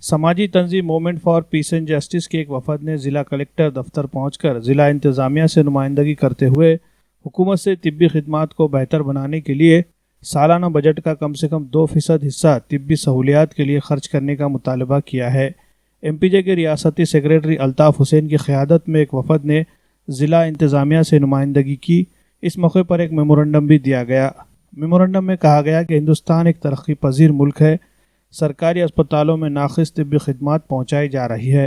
समाजी तंजीम movement for peace and justice के एक वफद ने ज़िला कलेक्टर दफ्तर पहुंचकर ज़िला इंतज़ामिया से नुमाइंदगी करते हुए हुकूमत से तिब्बी खिदमात को बेहतर बनाने के लिए सालाना बजट का कम से कम 2% हिस्सा तिब्बी सहूलियात के लिए खर्च करने का मुतालबा किया है। MPJ के रियासती सेक्रेटरी अल्ताफ़ हुसैन की क़यादत में एक वफद ने ज़िला इंतज़ामिया से नुमाइंदगी की। इस मौके पर एक मेमोरेंडम भी दिया गया। मेमोरेंडम में कहा गया कि हिंदुस्तान एक तरक्की पजीर मुल्क है। सरकारी अस्पतालों में नाक़िस तिब्बी खिदमात पहुँचाई जा रही है।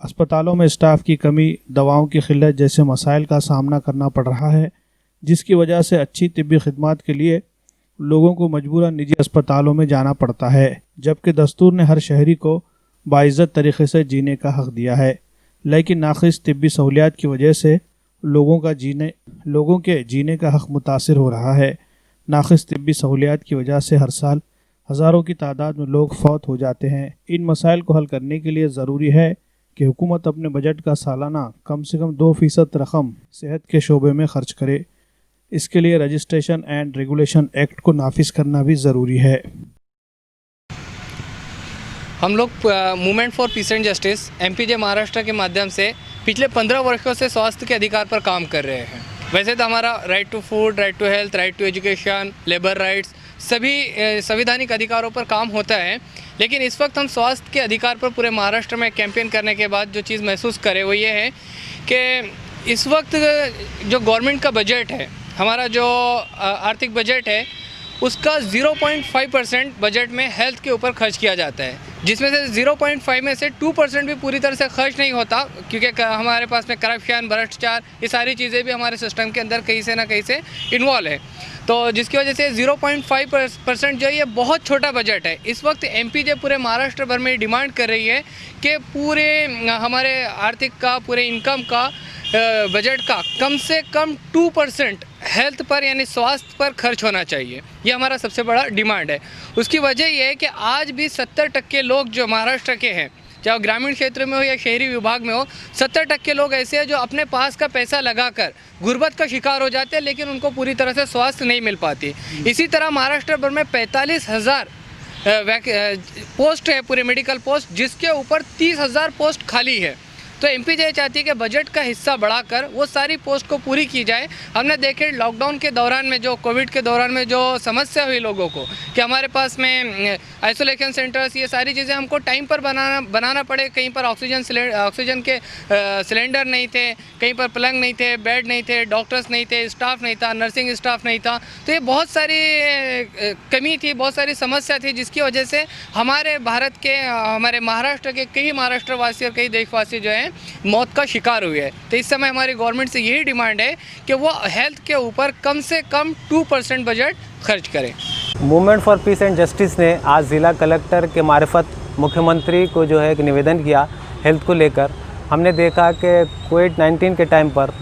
अस्पतालों में स्टाफ की कमी, दवाओं की किल्लत जैसे मसाइल का सामना करना पड़ रहा है, जिसकी वजह से अच्छी तिब्बी खिदमात के लिए लोगों को मजबूरन निजी अस्पतालों में जाना पड़ता है, जबकि दस्तूर ने हर शहरी को बाइज़्ज़त तरीक़े से जीने का हक़ दिया है। लेकिन नाक़िस तिब्बी सहूलियात की वजह से लोगों के जीने का हक़ मुतासिर हो रहा है। नाक़िस तिब्बी सहूलियात की वजह से हर साल हज़ारों की तादाद में लोग फौत हो जाते हैं। इन मसाइल को हल करने के लिए ज़रूरी है कि हुकूमत अपने बजट का सालाना कम से कम 2% रकम सेहत के शोबे में खर्च करे। इसके लिए रजिस्ट्रेशन एंड रेगुलेशन एक्ट को नाफिज करना भी ज़रूरी है। हम लोग movement for peace and justice MPJ Maharashtra के माध्यम से पिछले 15 वर्षों से स्वास्थ्य के अधिकार पर काम कर रहे हैं। वैसे तो हमारा right to food, right to health, right to education, labour rights, सभी संवैधानिक अधिकारों पर काम होता है, लेकिन इस वक्त हम स्वास्थ्य के अधिकार पर पूरे महाराष्ट्र में कैंपेन करने के बाद जो चीज़ महसूस करें वो ये है कि इस वक्त जो गवर्नमेंट का बजट है, हमारा जो आर्थिक बजट है, उसका 0.5% बजट में हेल्थ के ऊपर खर्च किया जाता है, जिसमें से 0.5 में से 2% भी पूरी तरह से खर्च नहीं होता, क्योंकि हमारे पास में करप्शन, भ्रष्टाचार, ये सारी चीज़ें भी हमारे सिस्टम के अंदर कहीं से ना कहीं से इन्वॉल्व है। तो जिसकी वजह से 0.5% जो है ये बहुत छोटा बजट है। इस वक्त MPJ पूरे महाराष्ट्र भर में डिमांड कर रही है कि पूरे हमारे आर्थिक का, पूरे इनकम का, बजट का कम से कम 2% हेल्थ पर यानी स्वास्थ्य पर खर्च होना चाहिए। ये हमारा सबसे बड़ा डिमांड है। उसकी वजह यह है कि आज भी 70% लोग जो महाराष्ट्र के हैं, चाहे ग्रामीण क्षेत्र में हो या शहरी विभाग में हो, 70% लोग ऐसे हैं जो अपने पास का पैसा लगाकर गुर्बत का शिकार हो जाते हैं, लेकिन उनको पूरी तरह से स्वास्थ्य नहीं मिल पाती। इसी तरह महाराष्ट्र भर में 45,000 पोस्ट है, पूरे मेडिकल पोस्ट, जिसके ऊपर 30,000 पोस्ट खाली है। तो MPJ चाहती है कि बजट का हिस्सा बढ़ाकर वो सारी पोस्ट को पूरी की जाए। हमने देखे लॉकडाउन के दौरान में, जो कोविड के दौरान में जो समस्या हुई लोगों को, कि हमारे पास में आइसोलेशन सेंटर्स, ये सारी चीज़ें हमको टाइम पर बनाना पड़े। कहीं पर ऑक्सीजन के सिलेंडर नहीं थे, कहीं पर पलंग नहीं थे, बेड नहीं थे, डॉक्टर्स नहीं थे, स्टाफ नहीं था, नर्सिंग स्टाफ नहीं था। तो ये बहुत सारी कमी थी, बहुत सारी समस्या थी, जिसकी वजह से हमारे भारत के, हमारे महाराष्ट्र के कई महाराष्ट्रवासी और कई देशवासी जो हैं मौत का शिकार हुए हैं। तो इस समय हमारी गवर्नमेंट से यही डिमांड है कि वो हेल्थ के ऊपर कम से कम 2% बजट खर्च करें। Movement for peace and justice ने आज ज़िला कलेक्टर के मार्फत मुख्यमंत्री को जो है एक निवेदन किया हेल्थ को लेकर। हमने देखा कि कोविड-19 के टाइम पर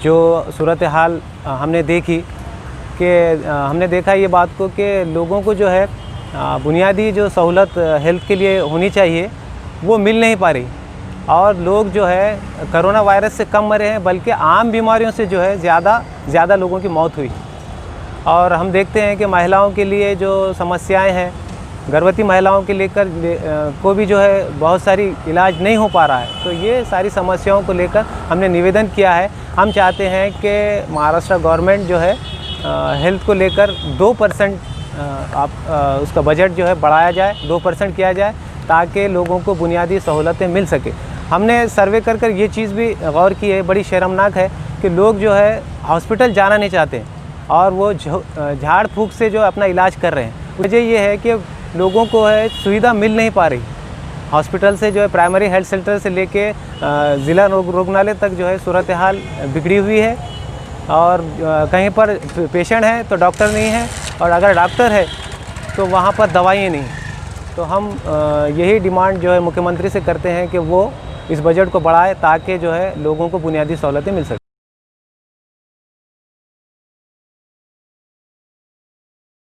जो सूरत हाल हमने देखी कि हमने देखा ये बात को कि लोगों को जो है बुनियादी जो सहूलत हेल्थ के लिए होनी चाहिए वो मिल नहीं पा रही, और लोग जो है कोरोना वायरस से कम मरे हैं, बल्कि आम बीमारियों से जो है ज़्यादा लोगों की मौत हुई। और हम देखते हैं कि महिलाओं के लिए जो समस्याएं हैं, गर्भवती महिलाओं के लेकर को भी जो है बहुत सारी इलाज नहीं हो पा रहा है। तो ये सारी समस्याओं को लेकर हमने निवेदन किया है। हम चाहते हैं कि महाराष्ट्र गवर्नमेंट जो है हेल्थ को लेकर 2% उसका बजट जो है बढ़ाया जाए, 2% किया जाए, ताकि लोगों को बुनियादी सहूलतें मिल सके। हमने सर्वे कर ये चीज़ भी गौर की है, बड़ी शर्मनाक है कि लोग जो है हॉस्पिटल जाना नहीं चाहते और वो झाड़ फूँक से जो अपना इलाज कर रहे हैं। वजह ये है कि लोगों को है सुविधा मिल नहीं पा रही। हॉस्पिटल से जो है प्राइमरी हेल्थ सेंटर से लेके ज़िला रुग्णालय तक जो है सूरत हाल बिगड़ी हुई है, और कहीं पर पेशेंट है तो डॉक्टर नहीं है, और अगर डॉक्टर है तो वहाँ पर दवाइयाँ नहीं। तो हम यही डिमांड जो है मुख्यमंत्री से करते हैं कि वो इस बजट को बढ़ाए, ताकि जो है लोगों को बुनियादी सहूलतें मिल सकें।